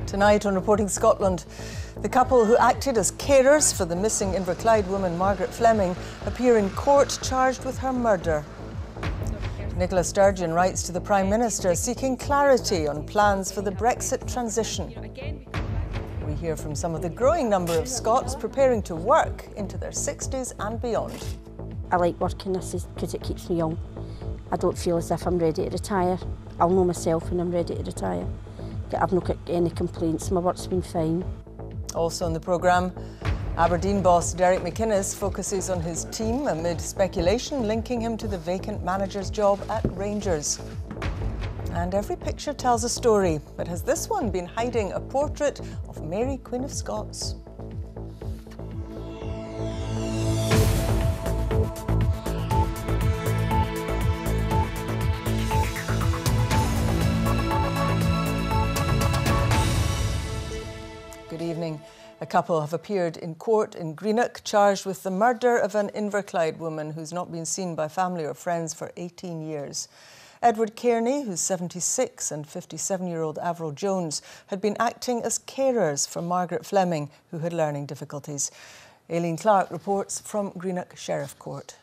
Tonight on Reporting Scotland, the couple who acted as carers for the missing Inverclyde woman Margaret Fleming appear in court charged with her murder. Nicola Sturgeon writes to the Prime Minister seeking clarity on plans for the Brexit transition. We hear from some of the growing number of Scots preparing to work into their 60s and beyond. I like working because it keeps me young. I don't feel as if I'm ready to retire. I'll know myself when I'm ready to retire. I've not got any complaints, my work's been fine. Also on the programme, Aberdeen boss Derek McInnes focuses on his team amid speculation linking him to the vacant manager's job at Rangers. And every picture tells a story, but has this one been hiding a portrait of Mary, Queen of Scots? Good evening. A couple have appeared in court in Greenock charged with the murder of an Inverclyde woman who's not been seen by family or friends for 18 years. Edward Kearney, who's 76, and 57-year-old Avril Jones had been acting as carers for Margaret Fleming, who had learning difficulties. Aileen Clark reports from Greenock Sheriff Court.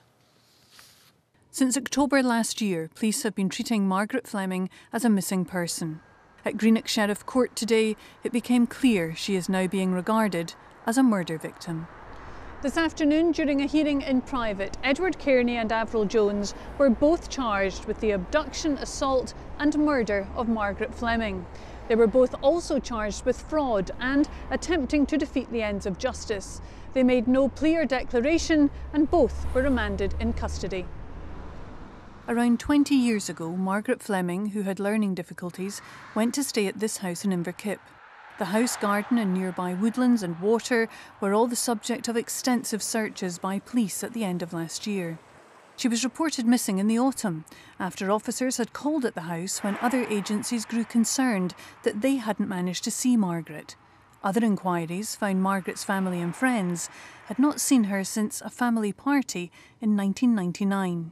Since October last year, police have been treating Margaret Fleming as a missing person. At Greenock Sheriff Court today, it became clear she is now being regarded as a murder victim. This afternoon, during a hearing in private, Edward Kearney and Avril Jones were both charged with the abduction, assault and murder of Margaret Fleming. They were both also charged with fraud and attempting to defeat the ends of justice. They made no plea or declaration and both were remanded in custody. Around 20 years ago, Margaret Fleming, who had learning difficulties, went to stay at this house in Inverkip. The house garden and nearby woodlands and water were all the subject of extensive searches by police at the end of last year. She was reported missing in the autumn, after officers had called at the house when other agencies grew concerned that they hadn't managed to see Margaret. Other inquiries found Margaret's family and friends had not seen her since a family party in 1999.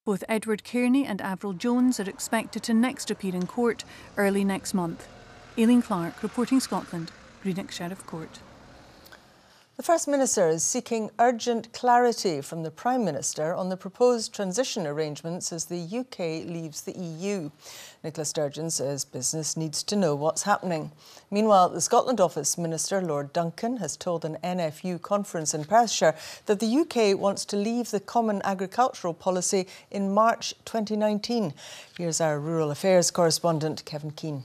Both Edward Kearney and Avril Jones are expected to next appear in court early next month. Aileen Clark, Reporting Scotland, Greenock Sheriff Court. The First Minister is seeking urgent clarity from the Prime Minister on the proposed transition arrangements as the UK leaves the EU. Nicola Sturgeon says business needs to know what's happening. Meanwhile, the Scotland Office Minister, Lord Duncan, has told an NFU conference in Perthshire that the UK wants to leave the Common Agricultural Policy in March 2019. Here's our Rural Affairs correspondent, Kevin Keane.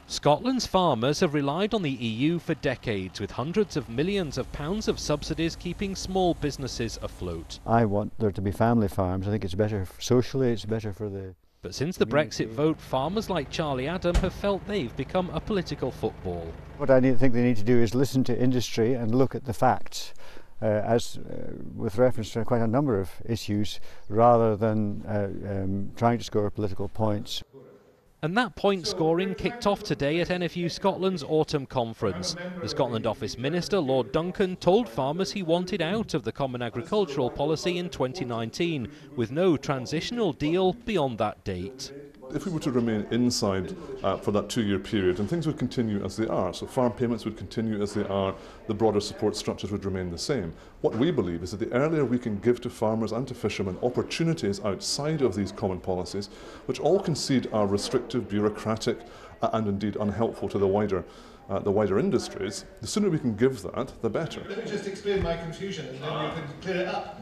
Scotland's farmers have relied on the EU for decades, with hundreds of millions of pounds of subsidies keeping small businesses afloat. I want there to be family farms. I think it's better socially, it's better for the... But since the Brexit vote, farmers like Charlie Adam have felt they've become a political football. What I think they need to do is listen to industry and look at the facts, with reference to quite a number of issues, rather than trying to score political points. And that point scoring kicked off today at NFU Scotland's autumn conference. The Scotland Office Minister, Lord Duncan, told farmers he wanted out of the Common Agricultural Policy in 2019, with no transitional deal beyond that date. If we were to remain inside for that 2-year period, and things would continue as they are, so farm payments would continue as they are, the broader support structures would remain the same. What we believe is that the earlier we can give to farmers and to fishermen opportunities outside of these common policies, which all concede are restrictive, bureaucratic, and indeed unhelpful to the wider industries, the sooner we can give that, the better. Let me just explain my confusion and then you can clear it up.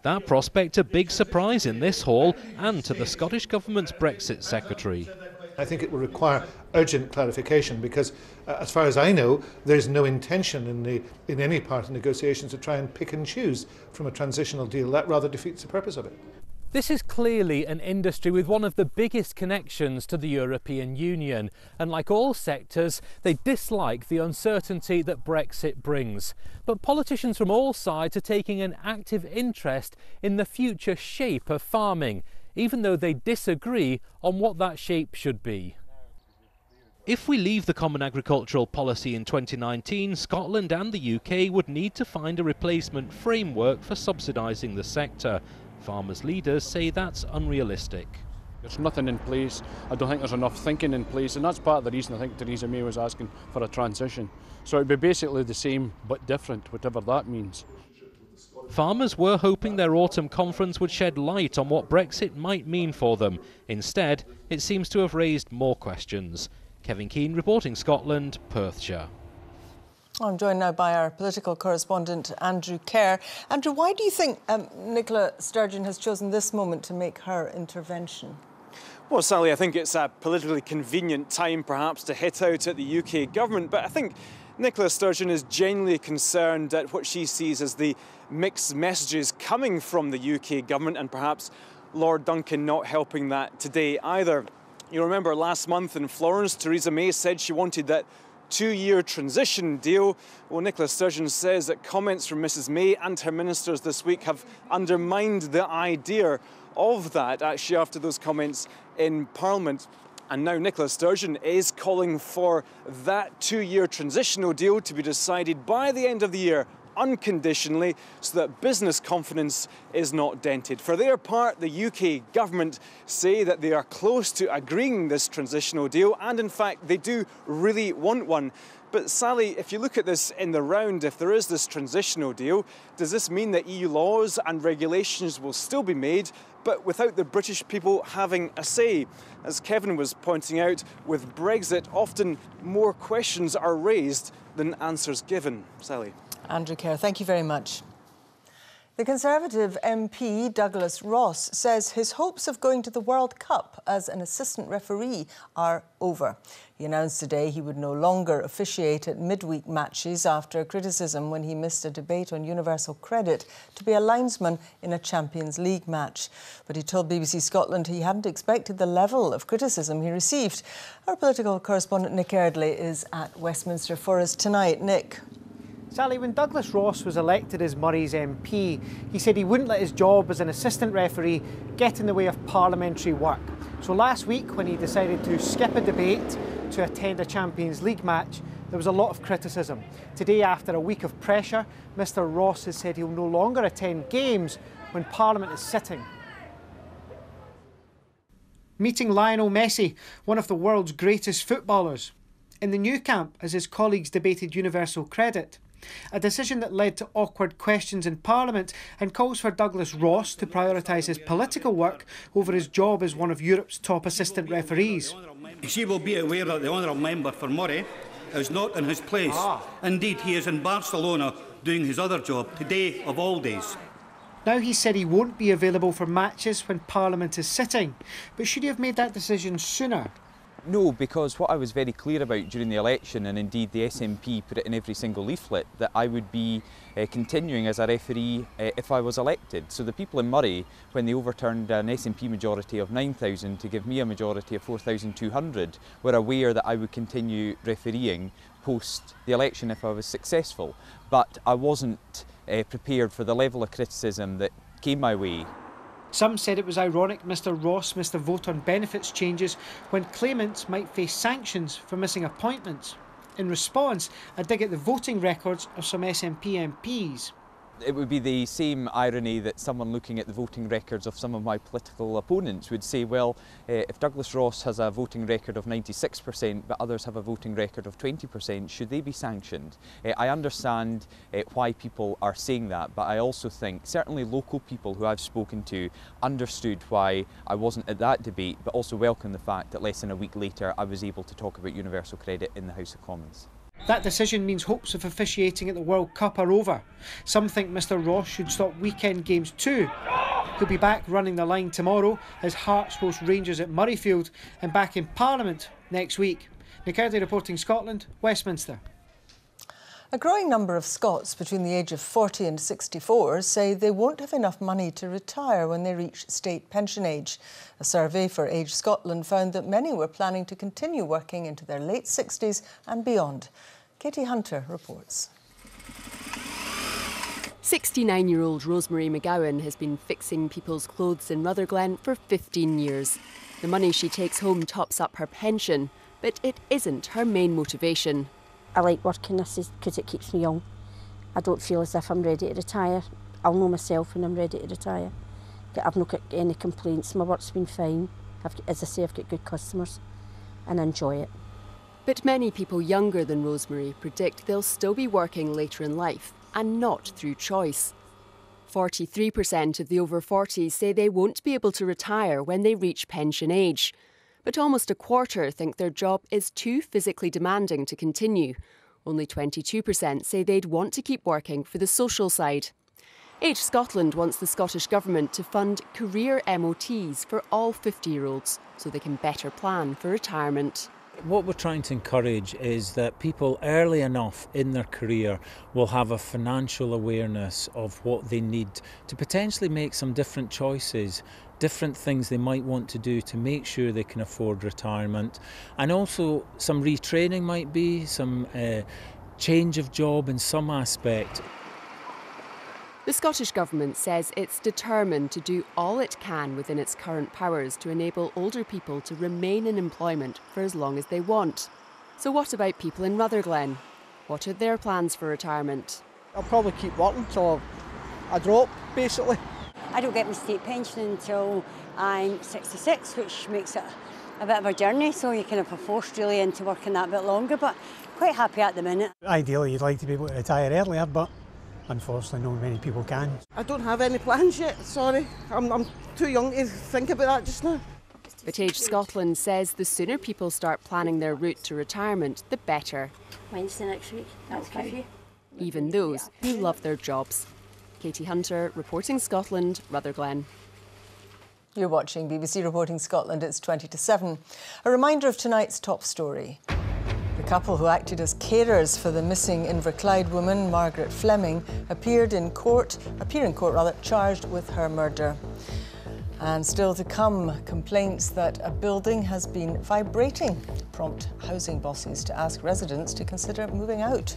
That prospect a big surprise in this hall and to the Scottish Government's Brexit Secretary. I think it will require urgent clarification because, as far as I know, there's no intention in any part of negotiations to try and pick and choose from a transitional deal. That rather defeats the purpose of it. This is clearly an industry with one of the biggest connections to the European Union, and like all sectors, they dislike the uncertainty that Brexit brings. But politicians from all sides are taking an active interest in the future shape of farming, even though they disagree on what that shape should be. If we leave the Common Agricultural Policy in 2019, Scotland and the UK would need to find a replacement framework for subsidising the sector. Farmers' leaders say that's unrealistic. There's nothing in place. I don't think there's enough thinking in place, and that's part of the reason I think Theresa May was asking for a transition. So it'd be basically the same but different, whatever that means. Farmers were hoping their autumn conference would shed light on what Brexit might mean for them. Instead, it seems to have raised more questions. Kevin Keane reporting Scotland, Perthshire. I'm joined now by our political correspondent, Andrew Kerr. Andrew, why do you think Nicola Sturgeon has chosen this moment to make her intervention? Well, Sally, I think it's a politically convenient time perhaps to hit out at the UK government, but I think Nicola Sturgeon is genuinely concerned at what she sees as the mixed messages coming from the UK government, and perhaps Lord Duncan not helping that today either. You remember last month in Florence, Theresa May said she wanted that two-year transition deal. Well, Nicola Sturgeon says that comments from Mrs May and her ministers this week have undermined the idea of that, actually, after those comments in Parliament. And now Nicola Sturgeon is calling for that two-year transitional deal to be decided by the end of the year, unconditionally, so that business confidence is not dented. For their part, the UK government say that they are close to agreeing this transitional deal, and in fact they do really want one. But Sally, if you look at this in the round, if there is this transitional deal, does this mean that EU laws and regulations will still be made, but without the British people having a say? As Kevin was pointing out, with Brexit, often more questions are raised than answers given. Sally. Andrew Kerr, thank you very much. The Conservative MP Douglas Ross says his hopes of going to the World Cup as an assistant referee are over. He announced today he would no longer officiate at midweek matches after criticism when he missed a debate on universal credit to be a linesman in a Champions League match. But he told BBC Scotland he hadn't expected the level of criticism he received. Our political correspondent Nick Eardley is at Westminster for us tonight. Nick. Sally, when Douglas Ross was elected as Murray's MP, he said he wouldn't let his job as an assistant referee get in the way of parliamentary work. So last week, when he decided to skip a debate to attend a Champions League match, there was a lot of criticism. Today, after a week of pressure, Mr Ross has said he'll no longer attend games when Parliament is sitting. Meeting Lionel Messi, one of the world's greatest footballers, in the Nou Camp as his colleagues debated universal credit. A decision that led to awkward questions in Parliament and calls for Douglas Ross to prioritise his political work over his job as one of Europe's top assistant referees. She will be aware that the honourable member for Murray is not in his place. Indeed, he is in Barcelona doing his other job, today of all days. Now he said he won't be available for matches when Parliament is sitting. But should he have made that decision sooner? No, because what I was very clear about during the election, and indeed the SNP put it in every single leaflet, that I would be continuing as a referee if I was elected. So the people in Murray, when they overturned an SNP majority of 9,000 to give me a majority of 4,200, were aware that I would continue refereeing post the election if I was successful. But I wasn't prepared for the level of criticism that came my way. Some said it was ironic Mr Ross missed a vote on benefits changes when claimants might face sanctions for missing appointments. In response, a dig at the voting records of some SNP MPs. It would be the same irony that someone looking at the voting records of some of my political opponents would say, well, if Douglas Ross has a voting record of 96% but others have a voting record of 20%, should they be sanctioned? I understand why people are saying that, but I also think certainly local people who I've spoken to understood why I wasn't at that debate, but also welcome the fact that less than a week later I was able to talk about universal credit in the House of Commons. That decision means hopes of officiating at the World Cup are over. Some think Mr Ross should stop weekend games too. He'll be back running the line tomorrow as Hearts host Rangers at Murrayfield and back in Parliament next week. Nick Eardley reporting Scotland, Westminster. A growing number of Scots between the age of 40 and 64 say they won't have enough money to retire when they reach state pension age. A survey for Age Scotland found that many were planning to continue working into their late 60s and beyond. Katie Hunter reports. 69-year-old Rosemary McGowan has been fixing people's clothes in Rutherglen for 15 years. The money she takes home tops up her pension, but it isn't her main motivation. I like working this because it keeps me young. I don't feel as if I'm ready to retire. I'll know myself when I'm ready to retire. I've not got any complaints, my work's been fine. As I say, I've got good customers and enjoy it. But many people younger than Rosemary predict they'll still be working later in life and not through choice. 43% of the over 40s say they won't be able to retire when they reach pension age. But almost a quarter think their job is too physically demanding to continue. Only 22% say they'd want to keep working for the social side. Age Scotland wants the Scottish Government to fund career MOTs for all 50-year-olds so they can better plan for retirement. What we're trying to encourage is that people early enough in their career will have a financial awareness of what they need to potentially make some different choices, different things they might want to do to make sure they can afford retirement. And also some retraining might be, some change of job in some aspect. The Scottish Government says it's determined to do all it can within its current powers to enable older people to remain in employment for as long as they want. So what about people in Rutherglen? What are their plans for retirement? I'll probably keep working till I drop, basically. I don't get my state pension until I'm 66, which makes it a bit of a journey, so you're kind of forced really into working that bit longer, but quite happy at the minute. Ideally, you'd like to be able to retire earlier, but unfortunately, not many people can. I don't have any plans yet, sorry. I'm too young to think about that just now. But Age Scotland says the sooner people start planning their route to retirement, the better. Wednesday next week, that's good for you. Even those who love their jobs. Katie Hunter, reporting Scotland, Rutherglen. You're watching BBC Reporting Scotland. It's 20 to 7. A reminder of tonight's top story. The couple who acted as carers for the missing Inverclyde woman, Margaret Fleming, appear in court, charged with her murder. And still to come, complaints that a building has been vibrating prompt housing bosses to ask residents to consider moving out.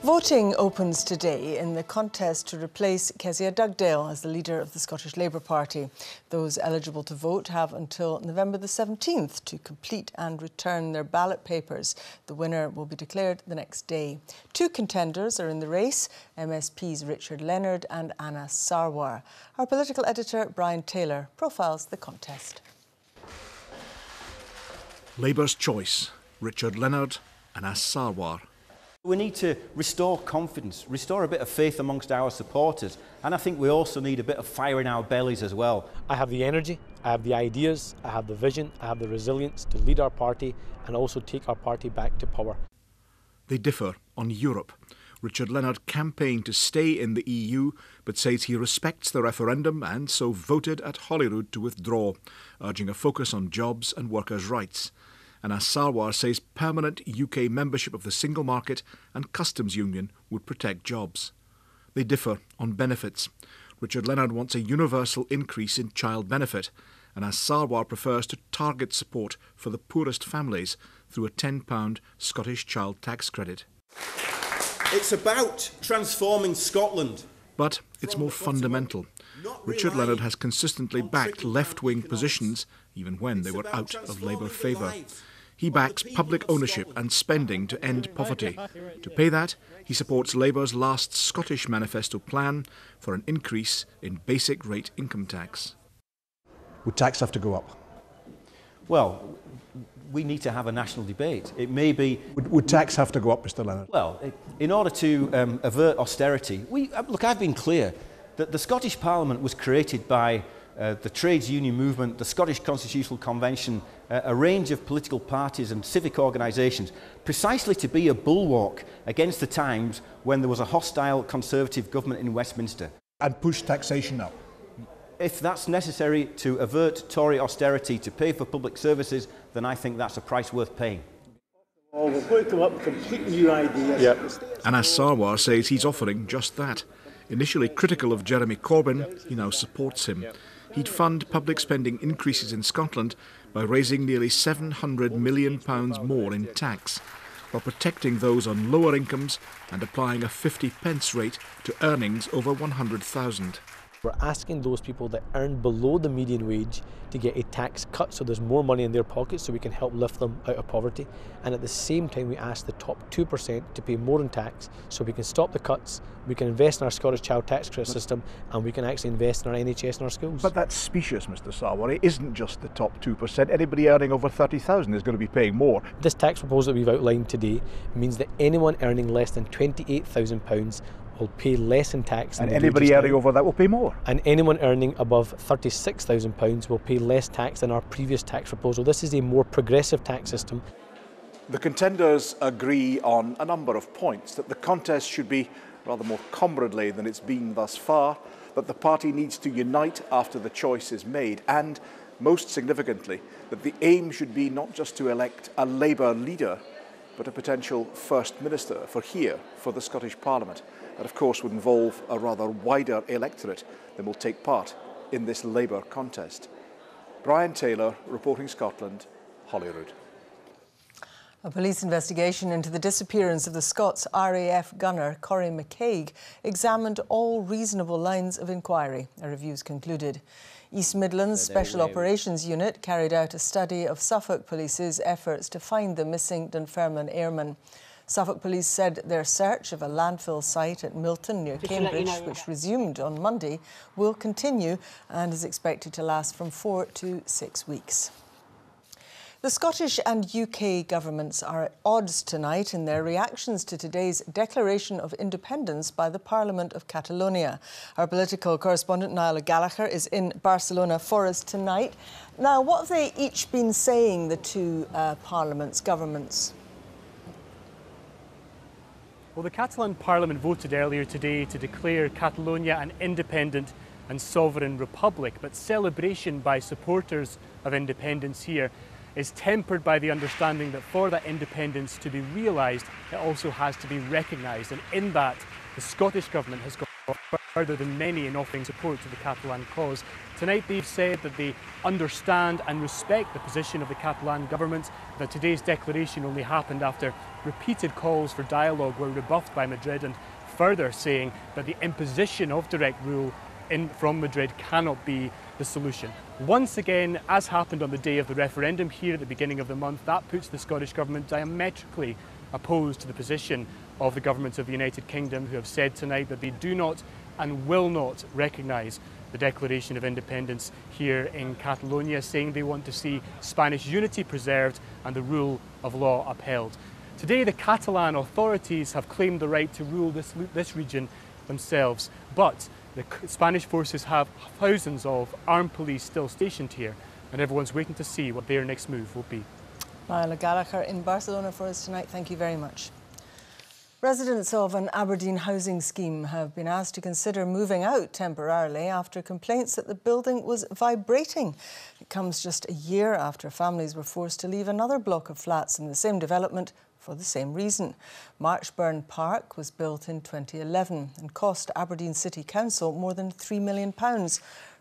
Voting opens today in the contest to replace Kezia Dugdale as the leader of the Scottish Labour Party. Those eligible to vote have until November the 17th to complete and return their ballot papers. The winner will be declared the next day. Two contenders are in the race, MSPs Richard Leonard and Anna Sarwar. Our political editor, Brian Taylor, profiles the contest. Labour's choice, Richard Leonard and Anna Sarwar. We need to restore confidence, restore a bit of faith amongst our supporters, and I think we also need a bit of fire in our bellies as well. I have the energy, I have the ideas, I have the vision, I have the resilience to lead our party and also take our party back to power. They differ on Europe. Richard Leonard campaigned to stay in the EU, but says he respects the referendum and so voted at Holyrood to withdraw, urging a focus on jobs and workers' rights. And Anna Sarwar says permanent UK membership of the single market and customs union would protect jobs. They differ on benefits. Richard Leonard wants a universal increase in child benefit, and Anna Sarwar prefers to target support for the poorest families through a £10 Scottish child tax credit. It's about transforming Scotland. But it's more fundamental. Richard Leonard has consistently backed left-wing positions, even when they were out of Labour favour. He backs public ownership and spending to end poverty. To pay that, he supports Labour's last Scottish manifesto plan for an increase in basic rate income tax. Would tax have to go up? Well, we need to have a national debate. It may be... Would tax have to go up, Mr Leonard? Well, in order to avert austerity, look, I've been clear that the Scottish Parliament was created by the trades union movement, the Scottish Constitutional Convention, a range of political parties and civic organisations, precisely to be a bulwark against the times when there was a hostile Conservative government in Westminster. And push taxation up? If that's necessary to avert Tory austerity to pay for public services, then I think that's a price worth paying. Oh, we're going to come up with completely new ideas. Yep. Anna Sarwar says he's offering just that. Initially critical of Jeremy Corbyn, he now supports him. He'd fund public spending increases in Scotland by raising nearly £700 million more in tax, while protecting those on lower incomes and applying a 50p rate to earnings over 100,000. We're asking those people that earn below the median wage to get a tax cut so there's more money in their pockets so we can help lift them out of poverty. And at the same time we ask the top 2% to pay more in tax so we can stop the cuts, we can invest in our Scottish child tax credit system, and we can actually invest in our NHS and our schools. But that's specious, Mr Sarwar. It isn't just the top 2%. Anybody earning over 30,000 is going to be paying more. This tax proposal that we've outlined today means that anyone earning less than £28,000 will pay less in tax. And anybody earning over that will pay more. And anyone earning above £36,000 will pay less tax than our previous tax proposal. This is a more progressive tax system. The contenders agree on a number of points, that the contest should be rather more comradely than it's been thus far, that the party needs to unite after the choice is made, and, most significantly, that the aim should be not just to elect a Labour leader, but a potential First Minister for the Scottish Parliament. That, of course, would involve a rather wider electorate than will take part in this Labour contest. Brian Taylor, reporting Scotland, Holyrood. A police investigation into the disappearance of the Scots RAF gunner Corrie McCaig examined all reasonable lines of inquiry. A review's concluded. East Midlands Special Operations Unit carried out a study of Suffolk Police's efforts to find the missing Dunfermline airman. Suffolk Police said their search of a landfill site at Milton near Cambridge, which resumed on Monday, will continue and is expected to last from 4 to 6 weeks. The Scottish and UK governments are at odds tonight in their reactions to today's declaration of independence by the Parliament of Catalonia. Our political correspondent Niall Gallagher is in Barcelona for us tonight. Now, what have they each been saying, the two governments? Well, the Catalan Parliament voted earlier today to declare Catalonia an independent and sovereign republic, but celebration by supporters of independence here is tempered by the understanding that for that independence to be realised, it also has to be recognised. And in that, the Scottish Government has gone further than many in offering support to the Catalan cause. Tonight they've said that they understand and respect the position of the Catalan Government, that today's declaration only happened after repeated calls for dialogue were rebuffed by Madrid, and further saying that the imposition of direct rule from Madrid cannot be the solution. Once again, as happened on the day of the referendum here at the beginning of the month, that puts the Scottish Government diametrically opposed to the position of the governments of the United Kingdom, who have said tonight that they do not and will not recognise the declaration of independence here in Catalonia, saying they want to see Spanish unity preserved and the rule of law upheld. Today, the Catalan authorities have claimed the right to rule this region themselves, but the Spanish forces have thousands of armed police still stationed here, and everyone's waiting to see what their next move will be. Niall Gallagher in Barcelona for us tonight. Thank you very much. Residents of an Aberdeen housing scheme have been asked to consider moving out temporarily after complaints that the building was vibrating. It comes just a year after families were forced to leave another block of flats in the same development for the same reason. Marchburn Park was built in 2011 and cost Aberdeen City Council more than £3 million.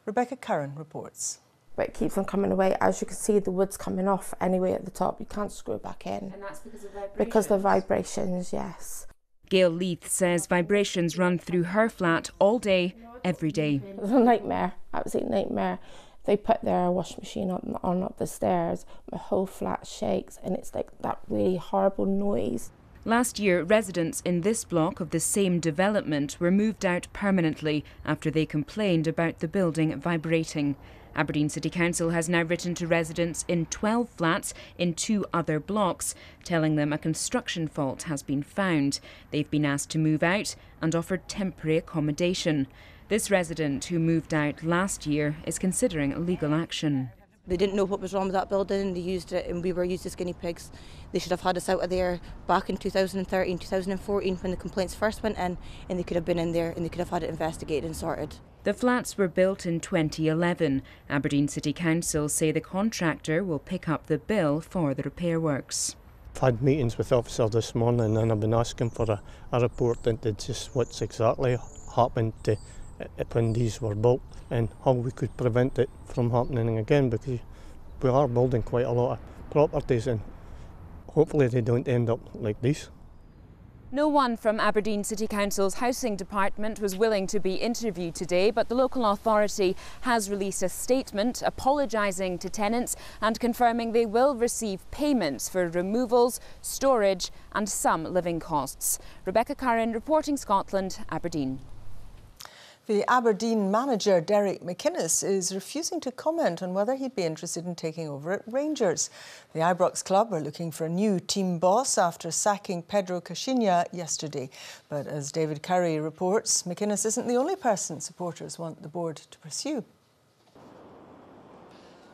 Rebecca Curran reports. But it keeps on coming away. As you can see, the wood's coming off anyway at the top. You can't screw it back in. And that's because of vibrations? Because of the vibrations, yes. Gail Leith says vibrations run through her flat all day, every day. It was a nightmare, absolute nightmare. They put their washing machine up the stairs, my whole flat shakes, and it's like that really horrible noise. Last year, residents in this block of the same development were moved out permanently after they complained about the building vibrating. Aberdeen City Council has now written to residents in 12 flats in 2 other blocks, telling them a construction fault has been found. They've been asked to move out and offered temporary accommodation. This resident, who moved out last year, is considering legal action. They didn't know what was wrong with that building. They used it and we were used as guinea pigs. They should have had us out of there back in 2013, 2014 when the complaints first went in, and they could have been in there and they could have had it investigated and sorted. The flats were built in 2011. Aberdeen City Council say the contractor will pick up the bill for the repair works. I've had meetings with officers this morning and I've been asking for a report into just what's exactly happened to when these were built and how we could prevent it from happening again, because we are building quite a lot of properties and hopefully they don't end up like these. No one from Aberdeen City Council's housing department was willing to be interviewed today, but the local authority has released a statement apologising to tenants and confirming they will receive payments for removals, storage and some living costs. Rebecca Curran, reporting Scotland, Aberdeen. The Aberdeen manager, Derek McInnes, is refusing to comment on whether he'd be interested in taking over at Rangers. The Ibrox club are looking for a new team boss after sacking Pedro Caixinha yesterday. But as David Curry reports, McInnes isn't the only person supporters want the board to pursue.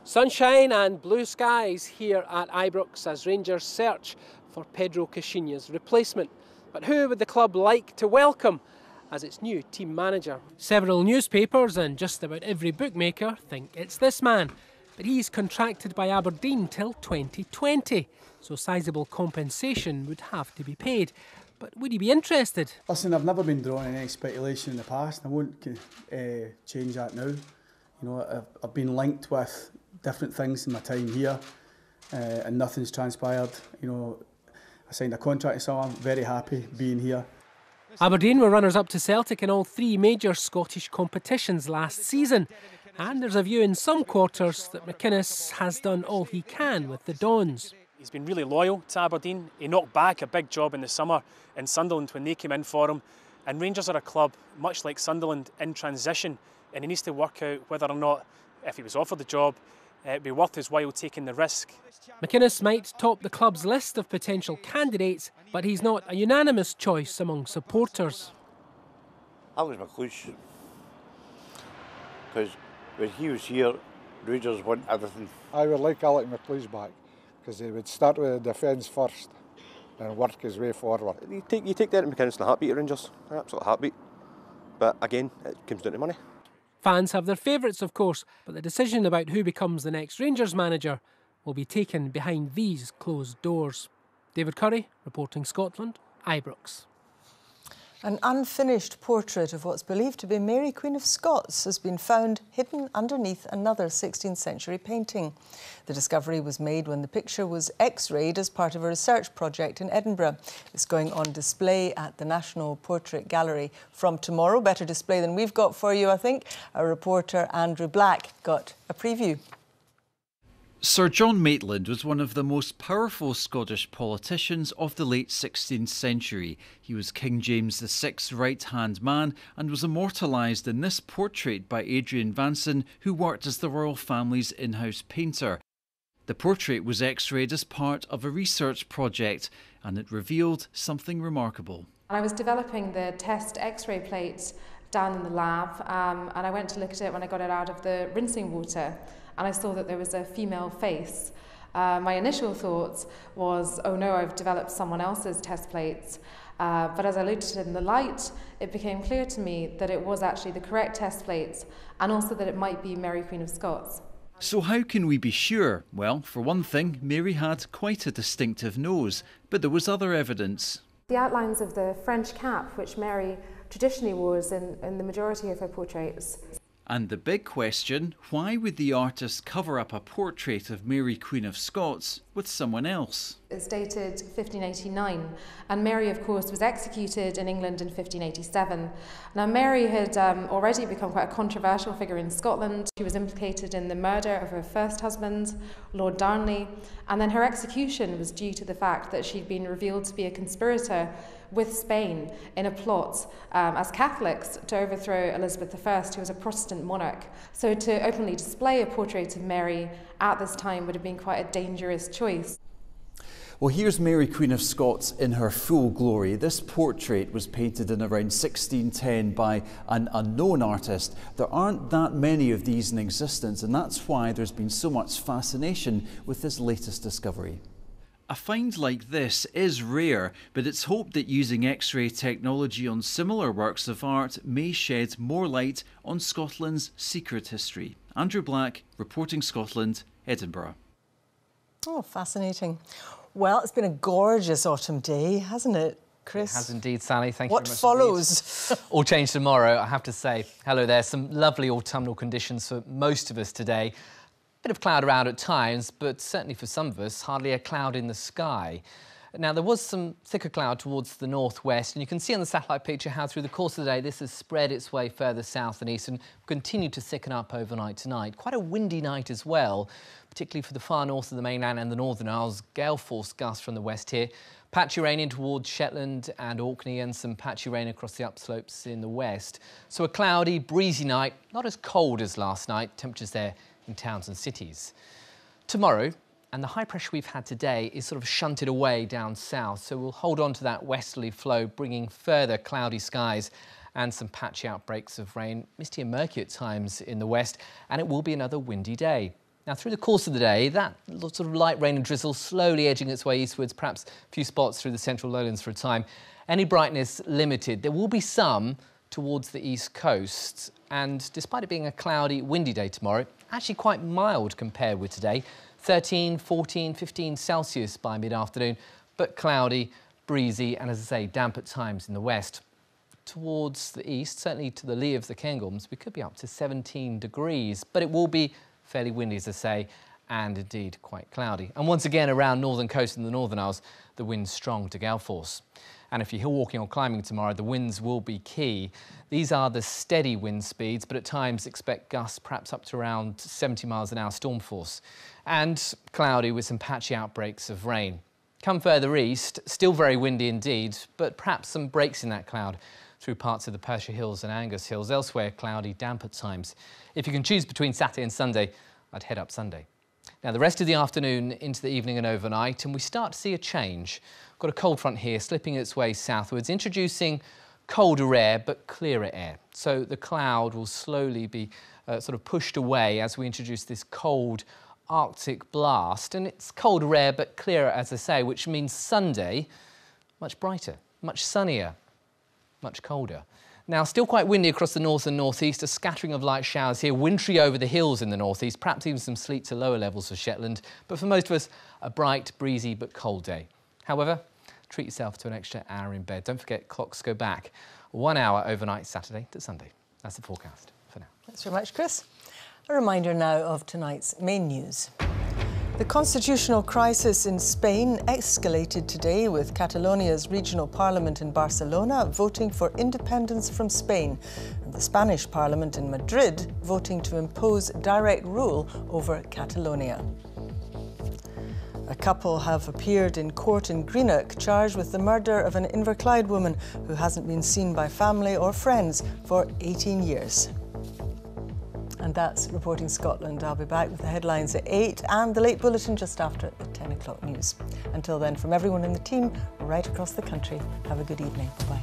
Sunshine and blue skies here at Ibrox as Rangers search for Pedro Caixinha's replacement. But who would the club like to welcome as its new team manager? Several newspapers and just about every bookmaker think it's this man. But he's contracted by Aberdeen till 2020, so sizable compensation would have to be paid. But would he be interested? Listen, I've never been drawn in any speculation in the past. I won't change that now. You know, I've been linked with different things in my time here, and nothing's transpired. You know, I signed a contract, so I'm very happy being here. Aberdeen were runners-up to Celtic in all three major Scottish competitions last season. And there's a view in some quarters that McInnes has done all he can with the Dons. He's been really loyal to Aberdeen. He knocked back a big job in the summer in Sunderland when they came in for him. And Rangers are a club, much like Sunderland, in transition. And he needs to work out whether or not, if he was offered the job, it'd be worth his while taking the risk. McInnes might top the club's list of potential candidates, but he's not a unanimous choice among supporters. I was McLeish, because when he was here, Rangers won everything. I would like Alec McLeish back, because he would start with the defence first and work his way forward. You take Derek McInnes in a heartbeat at Rangers, an absolute heartbeat. But again, it comes down to money. Fans have their favourites, of course, but the decision about who becomes the next Rangers manager will be taken behind these closed doors. David Curry, reporting Scotland, Ibrox. An unfinished portrait of what's believed to be Mary Queen of Scots has been found hidden underneath another 16th century painting. The discovery was made when the picture was X-rayed as part of a research project in Edinburgh. It's going on display at the National Portrait Gallery from tomorrow. Better display than we've got for you, I think. Our reporter Andrew Black got a preview. Sir John Maitland was one of the most powerful Scottish politicians of the late 16th century. He was King James VI's right-hand man and was immortalised in this portrait by Adrian Vanson, who worked as the royal family's in-house painter. The portrait was X-rayed as part of a research project, and it revealed something remarkable. I was developing the test X-ray plate down in the lab, and I went to look at it when I got it out of the rinsing water. And I saw that there was a female face. My initial thought was, oh no, I've developed someone else's test plates. But as I looked at it in the light, it became clear to me that it was actually the correct test plates, and also that it might be Mary Queen of Scots. So how can we be sure? Well, for one thing, Mary had quite a distinctive nose, but there was other evidence. The outlines of the French cap, which Mary traditionally wore in the majority of her portraits. And the big question, why would the artist cover up a portrait of Mary Queen of Scots with someone else? It's dated 1589, and Mary, of course, was executed in England in 1587. Now, Mary had already become quite a controversial figure in Scotland. She was implicated in the murder of her first husband, Lord Darnley, and then her execution was due to the fact that she'd been revealed to be a conspirator with Spain in a plot as Catholics to overthrow Elizabeth I, who was a Protestant monarch. So to openly display a portrait of Mary at this time would have been quite a dangerous choice. Well, here's Mary Queen of Scots in her full glory. This portrait was painted in around 1610 by an unknown artist. There aren't that many of these in existence, and that's why there's been so much fascination with this latest discovery. A find like this is rare, but it's hoped that using X-ray technology on similar works of art may shed more light on Scotland's secret history. Andrew Black, reporting Scotland, Edinburgh. Oh, fascinating. Well, it's been a gorgeous autumn day, hasn't it, Chris? It has indeed, Sally. Thank you very much. What follows? All change tomorrow, I have to say. Hello there. Some lovely autumnal conditions for most of us today. Bit of cloud around at times, but certainly for some of us, hardly a cloud in the sky. Now, there was some thicker cloud towards the northwest, and you can see on the satellite picture how through the course of the day this has spread its way further south and east and continued to thicken up overnight tonight. Quite a windy night as well, particularly for the far north of the mainland and the Northern Isles. Gale force gusts from the west here. Patchy rain in towards Shetland and Orkney, and some patchy rain across the upslopes in the west. So a cloudy, breezy night, not as cold as last night. Temperatures there in towns and cities. Tomorrow, and the high pressure we've had today is sort of shunted away down south, so we'll hold on to that westerly flow, bringing further cloudy skies and some patchy outbreaks of rain, misty and murky at times in the west, and it will be another windy day. Now, through the course of the day, that sort of light rain and drizzle slowly edging its way eastwards, perhaps a few spots through the central lowlands for a time. Any brightness limited. There will be some towards the east coast, and despite it being a cloudy, windy day tomorrow, actually quite mild compared with today. 13, 14, 15 Celsius by mid-afternoon, but cloudy, breezy and, as I say, damp at times in the west. Towards the east, certainly to the lee of the Cairngorms, we could be up to 17 degrees, but it will be fairly windy, as I say, and indeed quite cloudy. And once again, around northern coast and the Northern Isles, the wind's strong to gale force. And if you're hill walking or climbing tomorrow, the winds will be key. These are the steady wind speeds, but at times expect gusts perhaps up to around 70 miles an hour storm force. And cloudy with some patchy outbreaks of rain. Come further east, still very windy indeed, but perhaps some breaks in that cloud through parts of the Perthshire Hills and Angus Hills. Elsewhere, cloudy, damp at times. If you can choose between Saturday and Sunday, I'd head up Sunday. Now, the rest of the afternoon into the evening and overnight, and we start to see a change. Got a cold front here slipping its way southwards, introducing colder air but clearer air. So the cloud will slowly be sort of pushed away as we introduce this cold Arctic blast. And it's colder air but clearer, as I say, which means Sunday, much brighter, much sunnier, much colder. Now, still quite windy across the north and northeast, a scattering of light showers here, wintry over the hills in the northeast, perhaps even some sleet to lower levels for Shetland. But for most of us, a bright, breezy but cold day. However, treat yourself to an extra hour in bed. Don't forget, clocks go back 1 hour overnight, Saturday to Sunday. That's the forecast for now. Thanks very much, Chris. A reminder now of tonight's main news. The constitutional crisis in Spain escalated today with Catalonia's regional parliament in Barcelona voting for independence from Spain and the Spanish parliament in Madrid voting to impose direct rule over Catalonia. A couple have appeared in court in Greenock charged with the murder of an Inverclyde woman who hasn't been seen by family or friends for 18 years. And that's Reporting Scotland. I'll be back with the headlines at 8 and the late bulletin just after the 10 o'clock news. Until then, from everyone in the team right across the country, have a good evening. Bye.